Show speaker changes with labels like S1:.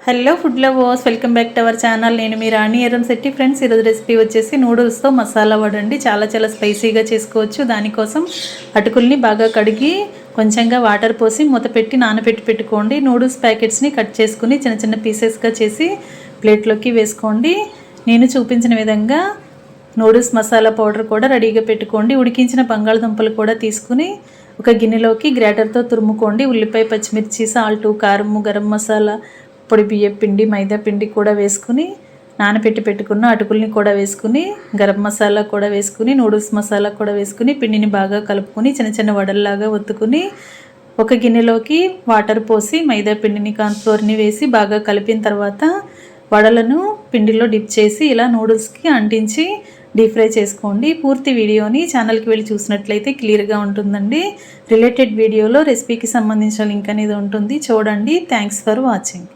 S1: Hello food lovers, welcome back to our channel. నేను మీ రాణి Erramsetti. Friends, ఈరోజు recipe వచ్చేసి నూడిల్స్తో మసాలా వడ అండి. చాలా స్పైసీగా చేసుకోవచ్చు. దానికోసం అటుకుల్ని బాగా కడిగి కొంచెంగా వాటర్ పోసి మూత పెట్టి నానబెట్టి పెట్టుకోండి. నూడిల్స్ ప్యాకెట్స్ని కట్ చేసుకుని చిన్న పీసెస్గా చేసి ప్లేట్లోకి వేసుకోండి. నేను చూపించిన విధంగా నూడిల్స్ మసాలా పౌడర్ కూడా రెడీగా పెట్టుకోండి. ఉడికించిన బంగాళదుంపలు కూడా తీసుకుని ఒక గిన్నెలోకి గ్రేటర్తో తురుముకోండి. ఉల్లిపాయ, పచ్చిమిర్చి, సాల్టు, కారము, గరం మసాలా, పొడి బియ్యం పిండి, మైదా పిండి కూడా వేసుకుని నానబెట్టి పెట్టుకున్న అటుకుల్ని కూడా వేసుకుని గరం మసాలా కూడా వేసుకుని నూడిల్స్ మసాలా కూడా వేసుకుని పిండిని బాగా కలుపుకొని చిన్న వడల్లాగా ఒత్తుకుని ఒక గిన్నెలోకి వాటర్ పోసి మైదా పిండిని, కార్న్ఫ్లోర్ని వేసి బాగా కలిపిన తర్వాత వడలను పిండిలో డిప్ చేసి ఇలా నూడిల్స్కి అంటించి డీప్ ఫ్రై చేసుకోండి. పూర్తి వీడియోని ఛానల్కి వెళ్ళి చూసినట్లయితే క్లియర్గా ఉంటుందండి. రిలేటెడ్ వీడియోలో రెసిపీకి సంబంధించిన లింక్ అనేది ఉంటుంది, చూడండి. Thanks for watching.